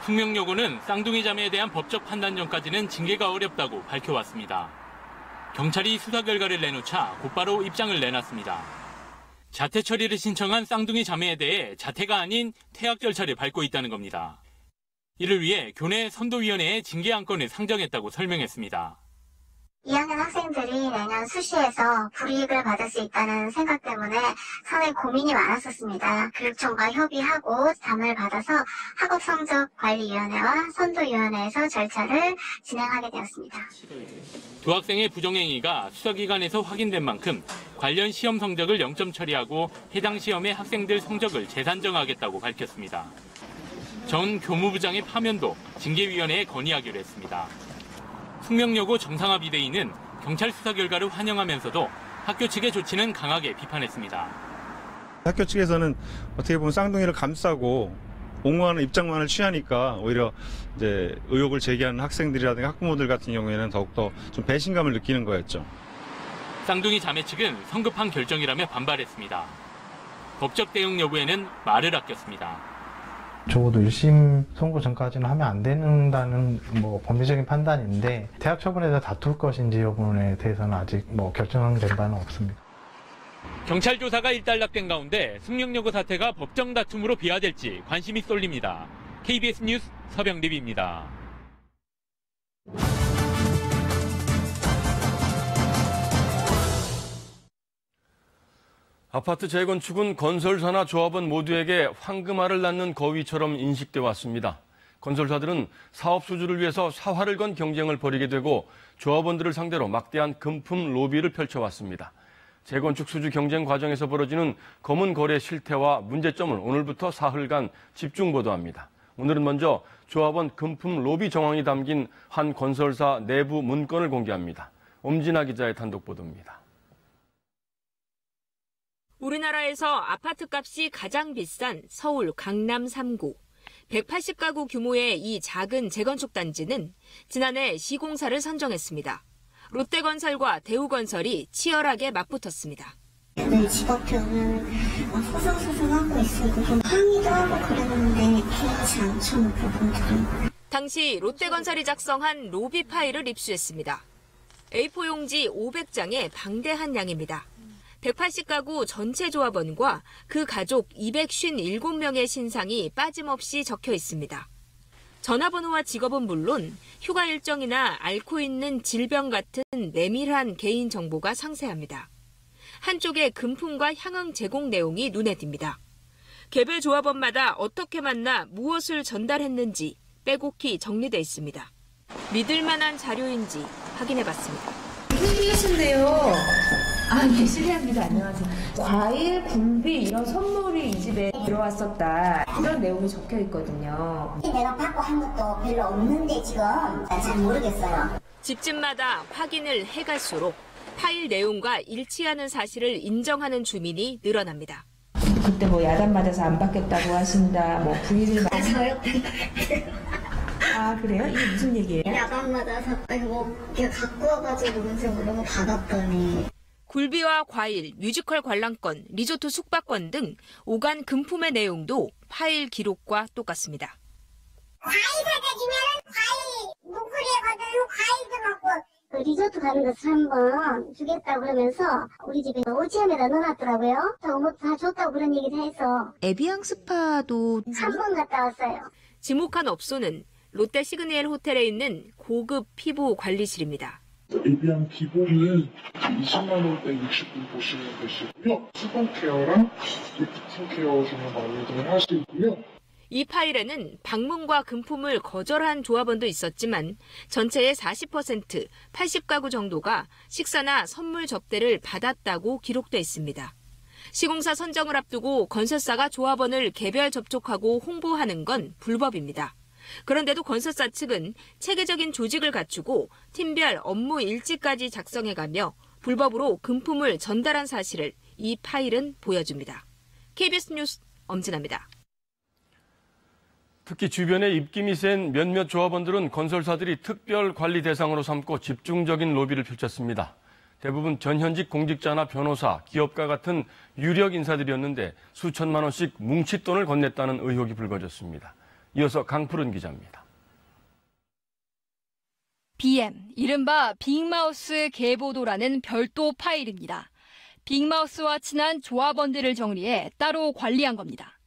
숙명여고는 쌍둥이 자매에 대한 법적 판단 전까지는 징계가 어렵다고 밝혀왔습니다. 경찰이 수사 결과를 내놓자 곧바로 입장을 내놨습니다. 자퇴 처리를 신청한 쌍둥이 자매에 대해 자퇴가 아닌 퇴학 절차를 밟고 있다는 겁니다. 이를 위해 교내 선도위원회에 징계 안건을 상정했다고 설명했습니다. 2학년 학생들이 내년 수시에서 불이익을 받을 수 있다는 생각 때문에 상당히 고민이 많았었습니다. 교육청과 협의하고 담을 받아서 학업성적관리위원회와 선도위원회에서 절차를 진행하게 되었습니다. 두 학생의 부정행위가 수사기관에서 확인된 만큼 관련 시험 성적을 0점 처리하고 해당 시험의 학생들 성적을 재산정하겠다고 밝혔습니다. 전 교무부장의 파면도 징계위원회에 건의하기로 했습니다. 숙명여고 정상화 비대위는 경찰 수사 결과를 환영하면서도 학교 측의 조치는 강하게 비판했습니다. 학교 측에서는 어떻게 보면 쌍둥이를 감싸고 옹호하는 입장만을 취하니까 오히려 이제 의혹을 제기하는 학생들이라든가 학부모들 같은 경우에는 더욱더 좀 배신감을 느끼는 거였죠. 쌍둥이 자매 측은 성급한 결정이라며 반발했습니다. 법적 대응 여부에는 말을 아꼈습니다. 적어도 1심 선고 전까지는 하면 안 된다는 법리적인 판단인데 퇴학 처분에 대해서 다툴 것인지 여부에 대해서는 아직 결정된 바는 없습니다. 경찰 조사가 일단락된 가운데 숙명여고 사태가 법정 다툼으로 비화될지 관심이 쏠립니다. KBS 뉴스 서병립입니다. 아파트 재건축은 건설사나 조합원 모두에게 황금알을 낳는 거위처럼 인식돼 왔습니다. 건설사들은 사업 수주를 위해서 사활을 건 경쟁을 벌이게 되고 조합원들을 상대로 막대한 금품 로비를 펼쳐왔습니다. 재건축 수주 경쟁 과정에서 벌어지는 검은 거래 실태와 문제점을 오늘부터 사흘간 집중 보도합니다. 오늘은 먼저 조합원 금품 로비 정황이 담긴 한 건설사 내부 문건을 공개합니다. 엄진아 기자의 단독 보도입니다. 우리나라에서 아파트값이 가장 비싼 서울 강남 3구. 180가구 규모의 이 작은 재건축 단지는 지난해 시공사를 선정했습니다. 롯데건설과 대우건설이 치열하게 맞붙었습니다. 집 앞에 오면 소송하고 있으니까 좀 항의도 하고 그랬는데 그렇지 않죠, 부분들은. 당시 롯데건설이 작성한 로비 파일을 입수했습니다. A4 용지 500장의 방대한 양입니다. 180가구 전체 조합원과 그 가족 257명의 신상이 빠짐없이 적혀 있습니다. 전화번호와 직업은 물론 휴가 일정이나 앓고 있는 질병 같은 내밀한 개인 정보가 상세합니다. 한쪽에 금품과 향응 제공 내용이 눈에 띕니다. 개별 조합원마다 어떻게 만나 무엇을 전달했는지 빼곡히 정리돼 있습니다. 믿을 만한 자료인지 확인해봤습니다. 무슨 일이신데요? 네, 실례합니다. 안녕하세요. 과일, 굴비 이런 선물이 이 집에 들어왔었다. 이런 내용이 적혀 있거든요. 내가 받고 한 것도 별로 없는데 지금 잘 모르겠어요. 집집마다 확인을 해갈수록 파일 내용과 일치하는 사실을 인정하는 주민이 늘어납니다. 그때 뭐 야단 맞아서 안 받겠다고 하신다. 뭐 부인을 그래요? 이게 무슨 얘기예요? 야단 맞아서 그냥 갖고 와가지고 너무 받았더니. 굴비와 과일, 뮤지컬 관람권, 리조트 숙박권 등 오간 금품의 내용도 파일 기록과 똑같습니다. 과일 사다 주면 과일, 목소리에 가도 과일도 먹고 리조트 가는 것을 한번 주겠다고 그러면서 우리 집에 오지엠에다 넣어놨더라고요. 너무 다 줬다고 그런 얘기를 해서. 에비앙 스파도 3번 갔다 왔어요. 지목한 업소는 롯데 시그니엘 호텔에 있는 고급 피부 관리실입니다. 에비앙 기본은 20만 원대 60분 보시면 되시고요. 수분 케어랑 리프팅 케어 중에 많이들 하시고요. 이 파일에는 방문과 금품을 거절한 조합원도 있었지만 전체의 40%, 80가구 정도가 식사나 선물 접대를 받았다고 기록돼 있습니다. 시공사 선정을 앞두고 건설사가 조합원을 개별 접촉하고 홍보하는 건 불법입니다. 그런데도 건설사 측은 체계적인 조직을 갖추고 팀별 업무 일지까지 작성해가며 불법으로 금품을 전달한 사실을 이 파일은 보여줍니다. KBS 뉴스 엄진아입니다. 특히 주변에 입김이 센 몇몇 조합원들은 건설사들이 특별 관리 대상으로 삼고 집중적인 로비를 펼쳤습니다. 대부분 전현직 공직자나 변호사, 기업가 같은 유력 인사들이었는데 수천만 원씩 뭉칫돈을 건넸다는 의혹이 불거졌습니다. 이어서 강푸른 기자입니다. BM, 이른바 빅마우스 계보도라는 별도 파일입니다. 빅마우스와 친한 조합원들을 정리해 따로 관리한 겁니다.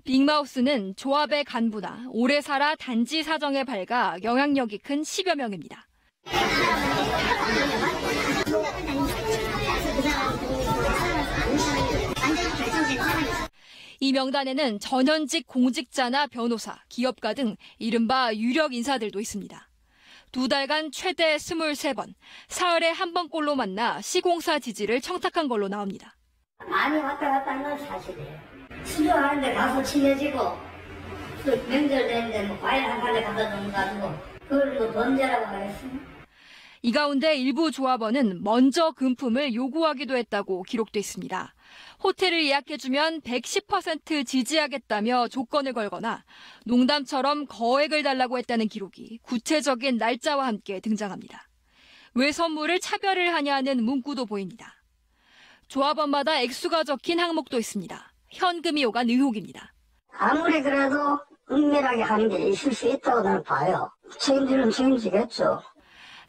빅마우스는 조합의 간부나 오래 살아 단지 사정에 밝아 영향력이 큰 10여 명입니다. 이 명단에는 전현직 공직자나 변호사, 기업가 등 이른바 유력 인사들도 있습니다. 2달간 최대 23번, 사흘에 한 번꼴로 만나 시공사 지지를 청탁한 걸로 나옵니다. 많이 왔다 갔다 하는 건 사실이에요. 수료하는데 가서 친해지고 또 명절 되는데 뭐 과일 한 판에 갖다 주는 거 가지고 그걸 뭐 번제라고 하겠습니까? 이 가운데 일부 조합원은 먼저 금품을 요구하기도 했다고 기록돼 있습니다. 호텔을 예약해주면 110% 지지하겠다며 조건을 걸거나 농담처럼 거액을 달라고 했다는 기록이 구체적인 날짜와 함께 등장합니다. 왜 선물을 차별을 하냐는 문구도 보입니다. 조합원마다 액수가 적힌 항목도 있습니다. 현금이 오간 의혹입니다. 아무리 그래도 은밀하게 하는 게 있을 수 있다고 나는 봐요. 책임지는 책임지겠죠.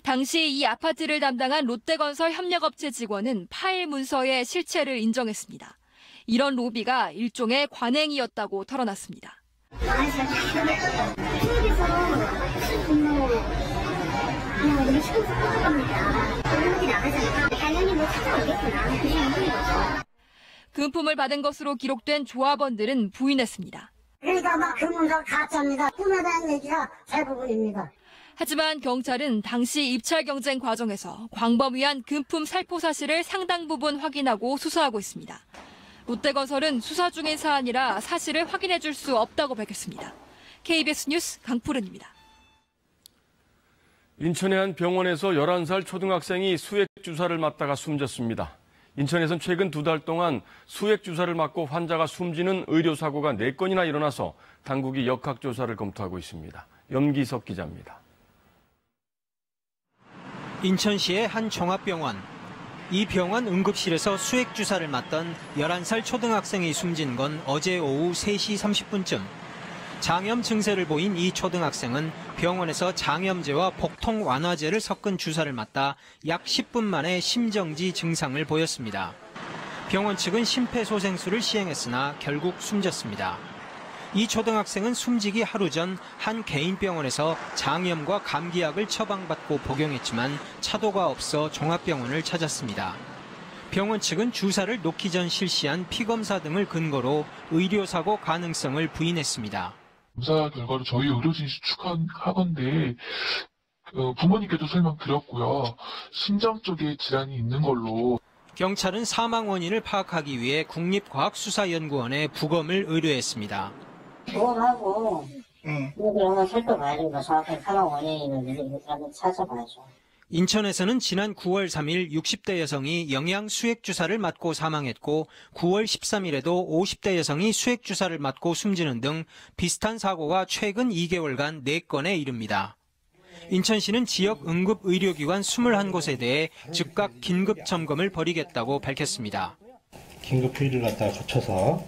당시 이 아파트를 담당한 롯데건설 협력업체 직원은 파일 문서의 실체를 인정했습니다. 이런 로비가 일종의 관행이었다고 털어놨습니다. 금품을 받은 것으로 기록된 조합원들은 부인했습니다. 그러니까 막 그 문서 가짜입니다. 꿈에 대한 얘기가 대부분입니다. 하지만 경찰은 당시 입찰 경쟁 과정에서 광범위한 금품 살포 사실을 상당 부분 확인하고 수사하고 있습니다. 롯데건설은 수사 중인 사안이라 사실을 확인해 줄 수 없다고 밝혔습니다. KBS 뉴스 강푸른입니다. 인천의 한 병원에서 11살 초등학생이 수액 주사를 맞다가 숨졌습니다. 인천에선 최근 2달 동안 수액 주사를 맞고 환자가 숨지는 의료사고가 4건이나 일어나서 당국이 역학조사를 검토하고 있습니다. 염기석 기자입니다. 인천시의 한 종합병원. 이 병원 응급실에서 수액 주사를 맞던 11살 초등학생이 숨진 건 어제 오후 3시 30분쯤. 장염 증세를 보인 이 초등학생은 병원에서 장염제와 복통 완화제를 섞은 주사를 맞다 약 10분 만에 심정지 증상을 보였습니다. 병원 측은 심폐소생술을 시행했으나 결국 숨졌습니다. 이 초등학생은 숨지기 하루 전 한 개인 병원에서 장염과 감기약을 처방받고 복용했지만 차도가 없어 종합병원을 찾았습니다. 병원 측은 주사를 놓기 전 실시한 피검사 등을 근거로 의료사고 가능성을 부인했습니다. 검사 결과로 저희 의료진이 추측하건데 부모님께도 설명드렸고요. 심장 쪽에 질환이 있는 걸로. 경찰은 사망 원인을 파악하기 위해 국립과학수사연구원에 부검을 의뢰했습니다. 부검하고 이걸 한번 살펴봐야죠. 정확하게 사망 원인이 있는지 한번 찾아봐야죠. 인천에서는 지난 9월 3일 60대 여성이 영양 수액주사를 맞고 사망했고 9월 13일에도 50대 여성이 수액주사를 맞고 숨지는 등 비슷한 사고가 최근 2개월간 4건에 이릅니다. 인천시는 지역 응급의료기관 21곳에 대해 즉각 긴급 점검을 벌이겠다고 밝혔습니다. 긴급 휴일을 갖다가 거쳐서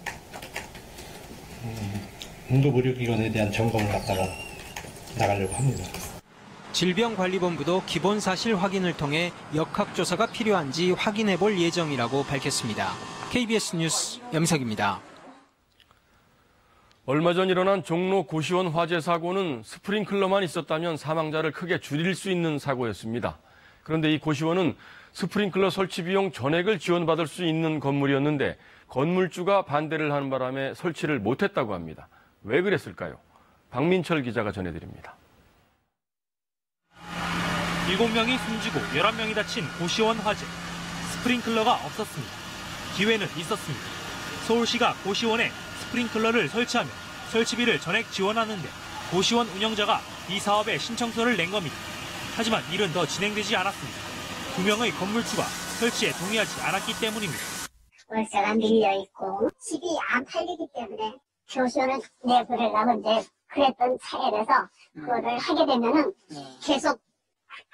응급의료기관에 대한 점검을 갖다가 나가려고 합니다. 질병관리본부도 기본 사실 확인을 통해 역학조사가 필요한지 확인해 볼 예정이라고 밝혔습니다. KBS 뉴스 염석입니다. 얼마 전 일어난 종로 고시원 화재 사고는 스프링클러만 있었다면 사망자를 크게 줄일 수 있는 사고였습니다. 그런데 이 고시원은 스프링클러 설치 비용 전액을 지원받을 수 있는 건물이었는데 건물주가 반대를 하는 바람에 설치를 못했다고 합니다. 왜 그랬을까요? 박민철 기자가 전해드립니다. 7명이 숨지고 11명이 다친 고시원 화재. 스프링클러가 없었습니다. 기회는 있었습니다. 서울시가 고시원에 스프링클러를 설치하며 설치비를 전액 지원하는데 고시원 운영자가 이 사업에 신청서를 낸 겁니다. 하지만 일은 더 진행되지 않았습니다. 2명의 건물주가 설치에 동의하지 않았기 때문입니다. 월세가 밀려있고 집이 안 팔리기 때문에 고시원을 내보내려고 이제 그랬던 차원에서 그거를 하게 되면은 계속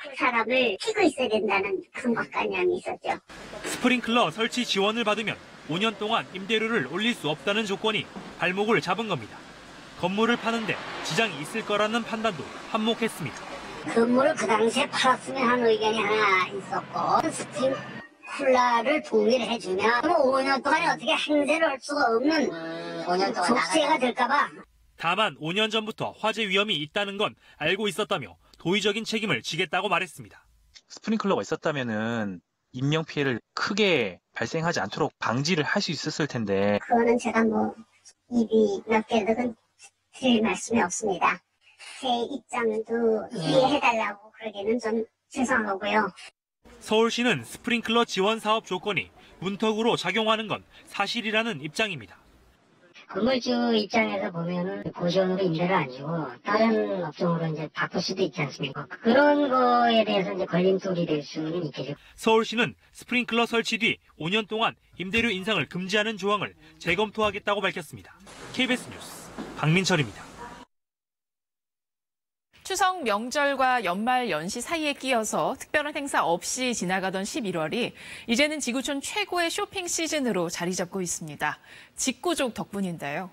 그 사람을 키고 있어야 된다는 강박관념이 있었죠. 스프링클러 설치 지원을 받으면 5년 동안 임대료를 올릴 수 없다는 조건이 발목을 잡은 겁니다. 건물을 파는데 지장이 있을 거라는 판단도 한몫했습니다. 건물을 그 당시에 팔았으면 하는 의견이 하나 있었고 스프링클러를 동의를 해주면 5년 동안에 어떻게 행세를 할 수가 없는 족쇄가 될까 봐. 다만 5년 전부터 화재 위험이 있다는 건 알고 있었다며 도의적인 책임을 지겠다고 말했습니다. 스프링클러가 있었다면은 인명 피해를 크게 발생하지 않도록 방지를 할 수 있었을 텐데. 그거는 제가 입이 몇 개는 드릴 말씀이 없습니다. 제 입장도 이해해달라고 그러기는 좀 죄송하고요. 서울시는 스프링클러 지원 사업 조건이 문턱으로 작용하는 건 사실이라는 입장입니다. 건물주 입장에서 보면은 고시원으로 임대를 안 주고 다른 업종으로 이제 바꿀 수도 있지 않습니까? 그런 거에 대해서 이제 걸림돌이 될 수는 있겠죠. 서울시는 스프링클러 설치 뒤 5년 동안 임대료 인상을 금지하는 조항을 재검토하겠다고 밝혔습니다. KBS 뉴스 박민철입니다. 추석 명절과 연말 연시 사이에 끼어서 특별한 행사 없이 지나가던 11월이 이제는 지구촌 최고의 쇼핑 시즌으로 자리 잡고 있습니다. 직구족 덕분인데요.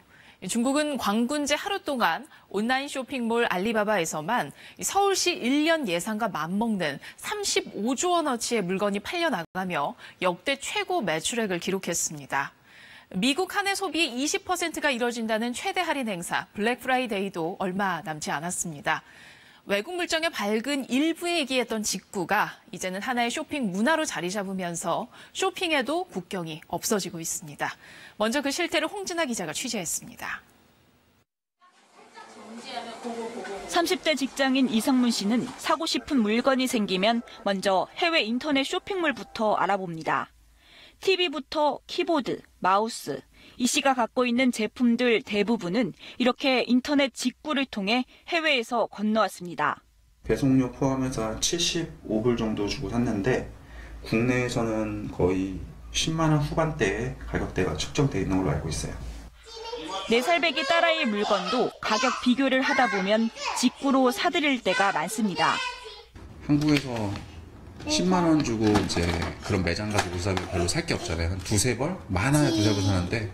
중국은 광군제 하루 동안 온라인 쇼핑몰 알리바바에서만 서울시 1년 예상과 맞먹는 35조 원어치의 물건이 팔려나가며 역대 최고 매출액을 기록했습니다. 미국 한 해 소비의 20%가 이뤄진다는 최대 할인 행사 블랙 프라이데이도 얼마 남지 않았습니다. 외국 물정에 밝은 일부에 얘기했던 직구가 이제는 하나의 쇼핑 문화로 자리 잡으면서 쇼핑에도 국경이 없어지고 있습니다. 먼저 그 실태를 홍진아 기자가 취재했습니다. 30대 직장인 이성문 씨는 사고 싶은 물건이 생기면 먼저 해외 인터넷 쇼핑몰부터 알아봅니다. TV부터 키보드, 마우스, 이 씨가 갖고 있는 제품들 대부분은 이렇게 인터넷 직구를 통해 해외에서 건너왔습니다. 배송료 포함해서 한 75불 정도 주고 샀는데 국내에서는 거의 10만 원 후반대의 가격대가 측정되어 있는 걸로 알고 있어요. 4살배기 딸아이의 물건도 가격 비교를 하다 보면 직구로 사들일 때가 많습니다. 한국에서 10만 원 주고 이제 그런 매장 가서 우사비 별로 살 게 없잖아요. 한 두세 벌? 많아야 두세 벌 사는데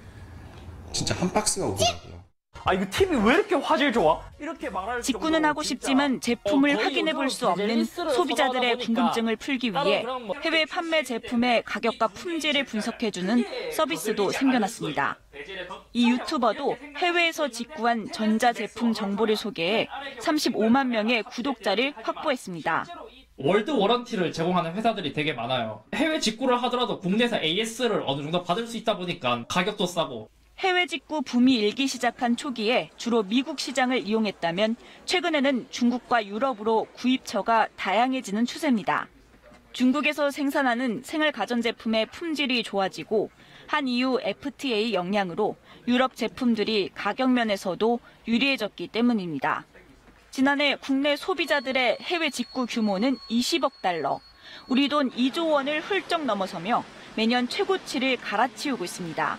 진짜 한 박스가 오더라고요. 이거 TV 왜 이렇게 화질 좋아? 이렇게 말할 직구는 하고 싶지만 제품을 확인해 볼 수 없는 소비자들의 궁금증을 풀기 위해 해외 판매 제품의 가격과 품질을 분석해주는 서비스도 생겨났습니다. 이 유튜버도 해외에서 직구한 전자제품 정보를 소개해 35만 명의 구독자를 확보했습니다. 월드 워런티를 제공하는 회사들이 되게 많아요. 해외 직구를 하더라도 국내에서 AS를 어느 정도 받을 수 있다 보니까 가격도 싸고. 해외 직구 붐이 일기 시작한 초기에 주로 미국 시장을 이용했다면 최근에는 중국과 유럽으로 구입처가 다양해지는 추세입니다. 중국에서 생산하는 생활 가전제품의 품질이 좋아지고 한 EU FTA 영향으로 유럽 제품들이 가격 면에서도 유리해졌기 때문입니다. 지난해 국내 소비자들의 해외 직구 규모는 20억 달러, 우리 돈 2조 원을 훌쩍 넘어서며 매년 최고치를 갈아치우고 있습니다.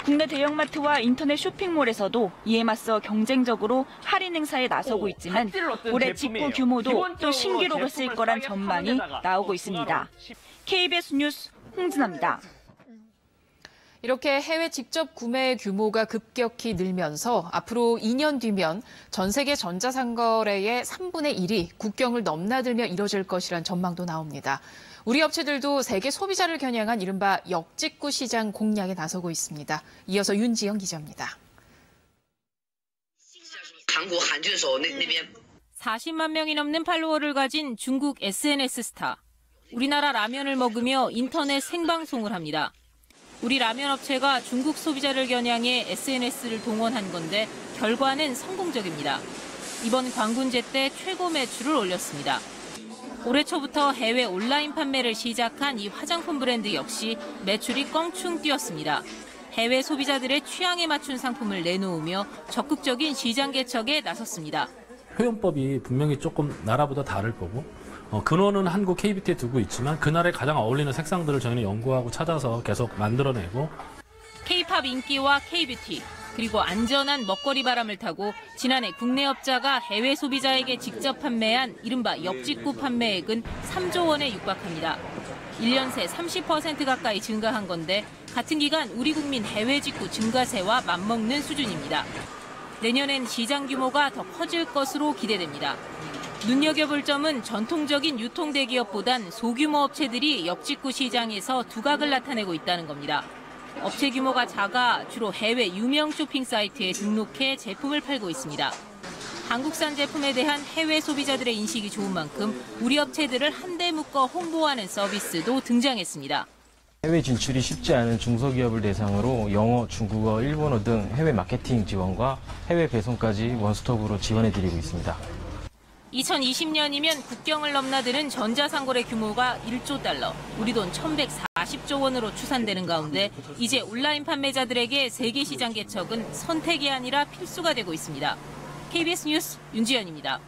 국내 대형마트와 인터넷 쇼핑몰에서도 이에 맞서 경쟁적으로 할인 행사에 나서고 있지만 올해 직구 규모도 또 신기록을 쓸 거란 전망이 나오고 있습니다. KBS 뉴스 홍진아입니다. 이렇게 해외 직접 구매 규모가 급격히 늘면서 앞으로 2년 뒤면 전 세계 전자상거래의 3분의 1이 국경을 넘나들며 이뤄질 것이란 전망도 나옵니다. 우리 업체들도 세계 소비자를 겨냥한 이른바 역직구 시장 공략에 나서고 있습니다. 이어서 윤지영 기자입니다. 40만 명이 넘는 팔로워를 가진 중국 SNS 스타. 우리나라 라면을 먹으며 인터넷 생방송을 합니다. 우리 라면 업체가 중국 소비자를 겨냥해 SNS를 동원한 건데 결과는 성공적입니다. 이번 광군제 때 최고 매출을 올렸습니다. 올해 초부터 해외 온라인 판매를 시작한 이 화장품 브랜드 역시 매출이 껑충 뛰었습니다. 해외 소비자들의 취향에 맞춘 상품을 내놓으며 적극적인 시장 개척에 나섰습니다. 표현법이 분명히 조금 나라보다 다를 거고 근원은 한국 KBT에 두고 있지만 그날에 가장 어울리는 색상들을 저희는 연구하고 찾아서 계속 만들어내고 K-팝 인기와 K-뷰티 그리고 안전한 먹거리 바람을 타고 지난해 국내 업자가 해외 소비자에게 직접 판매한 이른바 역직구 판매액은 3조 원에 육박합니다. 1년 새 30% 가까이 증가한 건데 같은 기간 우리 국민 해외 직구 증가세와 맞먹는 수준입니다. 내년엔 시장 규모가 더 커질 것으로 기대됩니다. 눈여겨볼 점은 전통적인 유통 대기업보단 소규모 업체들이 역직구 시장에서 두각을 나타내고 있다는 겁니다. 업체 규모가 작아 주로 해외 유명 쇼핑 사이트에 등록해 제품을 팔고 있습니다. 한국산 제품에 대한 해외 소비자들의 인식이 좋은 만큼 우리 업체들을 한데 묶어 홍보하는 서비스도 등장했습니다. 해외 진출이 쉽지 않은 중소기업을 대상으로 영어, 중국어, 일본어 등 해외 마케팅 지원과 해외 배송까지 원스톱으로 지원해드리고 있습니다. 2020년이면 국경을 넘나드는 전자상거래 규모가 1조 달러, 우리 돈 1,140조 원으로 추산되는 가운데 이제 온라인 판매자들에게 세계 시장 개척은 선택이 아니라 필수가 되고 있습니다. KBS 뉴스 윤지연입니다.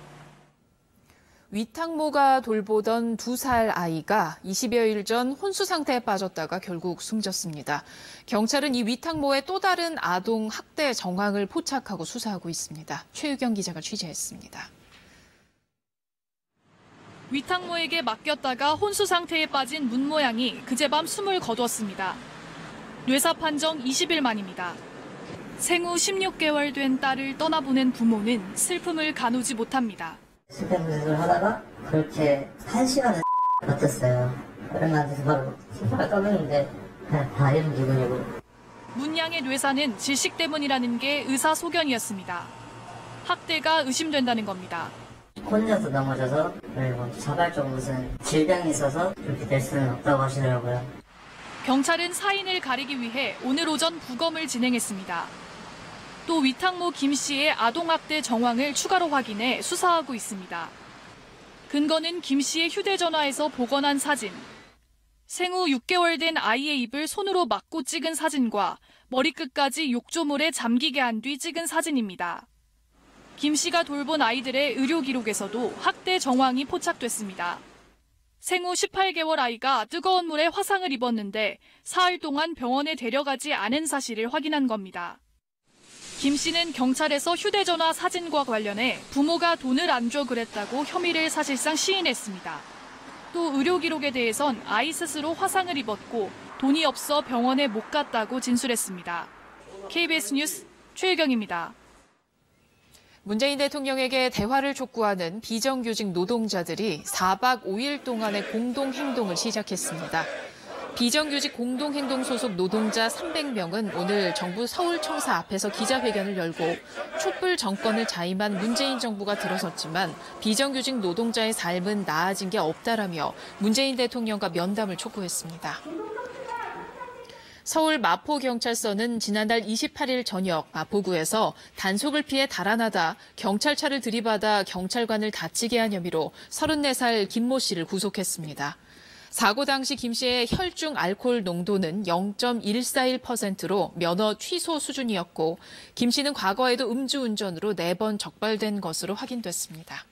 위탁모가 돌보던 2살 아이가 20여일 전 혼수 상태에 빠졌다가 결국 숨졌습니다. 경찰은 이 위탁모의 또 다른 아동 학대 정황을 포착하고 수사하고 있습니다. 최유경 기자가 취재했습니다. 위탁모에게 맡겼다가 혼수 상태에 빠진 문 모양이 그제밤 숨을 거두었습니다. 뇌사 판정 20일 만입니다. 생후 16개월 된 딸을 떠나보낸 부모는 슬픔을 가누지 못합니다. 실패분석을 하다가 그렇게 1시간을 버텼어요. 얼마 안 돼서 바로 실패가 떠났는데 그냥 다 이런 기분이고. 문 양의 뇌사는 질식 때문이라는 게 의사 소견이었습니다. 학대가 의심된다는 겁니다. 혼자서 넘어져서 그리고 자발적 무슨 질병이 있어서 그렇게 될 수는 없다고 하시더라고요. 경찰은 사인을 가리기 위해 오늘 오전 부검을 진행했습니다. 또 위탁모 김 씨의 아동학대 정황을 추가로 확인해 수사하고 있습니다. 근거는 김 씨의 휴대전화에서 복원한 사진, 생후 6개월 된 아이의 입을 손으로 막고 찍은 사진과 머리끝까지 욕조물에 잠기게 한 뒤 찍은 사진입니다. 김 씨가 돌본 아이들의 의료 기록에서도 학대 정황이 포착됐습니다. 생후 18개월 아이가 뜨거운 물에 화상을 입었는데 사흘 동안 병원에 데려가지 않은 사실을 확인한 겁니다. 김 씨는 경찰에서 휴대전화 사진과 관련해 부모가 돈을 안 줘 그랬다고 혐의를 사실상 시인했습니다. 또 의료 기록에 대해선 아이 스스로 화상을 입었고 돈이 없어 병원에 못 갔다고 진술했습니다. KBS 뉴스 최유경입니다. 문재인 대통령에게 대화를 촉구하는 비정규직 노동자들이 4박 5일 동안의 공동행동을 시작했습니다. 비정규직 공동행동 소속 노동자 300명은 오늘 정부 서울청사 앞에서 기자회견을 열고 촛불 정권을 자임한 문재인 정부가 들어섰지만 비정규직 노동자의 삶은 나아진 게 없다라며 문재인 대통령과 면담을 촉구했습니다. 서울 마포경찰서는 지난달 28일 저녁 마포구에서 단속을 피해 달아나다 경찰차를 들이받아 경찰관을 다치게 한 혐의로 34살 김모 씨를 구속했습니다. 사고 당시 김 씨의 혈중 알코올 농도는 0.141%로 면허 취소 수준이었고 김 씨는 과거에도 음주운전으로 4번 적발된 것으로 확인됐습니다.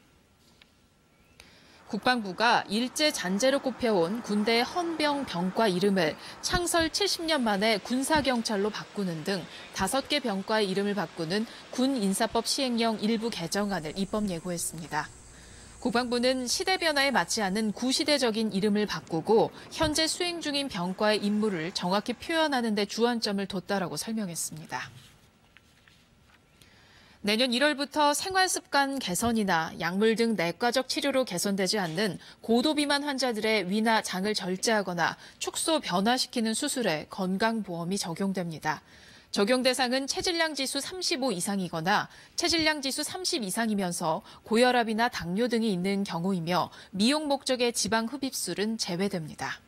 국방부가 일제 잔재로 꼽혀온 군대 헌병병과 이름을 창설 70년 만에 군사경찰로 바꾸는 등 5개 병과의 이름을 바꾸는 군인사법 시행령 일부 개정안을 입법 예고했습니다. 국방부는 시대 변화에 맞지 않는 구시대적인 이름을 바꾸고 현재 수행 중인 병과의 임무를 정확히 표현하는 데 주안점을 뒀다라고 설명했습니다. 내년 1월부터 생활습관 개선이나 약물 등 내과적 치료로 개선되지 않는 고도비만 환자들의 위나 장을 절제하거나 축소 변화시키는 수술에 건강보험이 적용됩니다. 적용 대상은 체질량 지수 35 이상이거나 체질량 지수 30 이상이면서 고혈압이나 당뇨 등이 있는 경우이며 미용 목적의 지방 흡입술은 제외됩니다.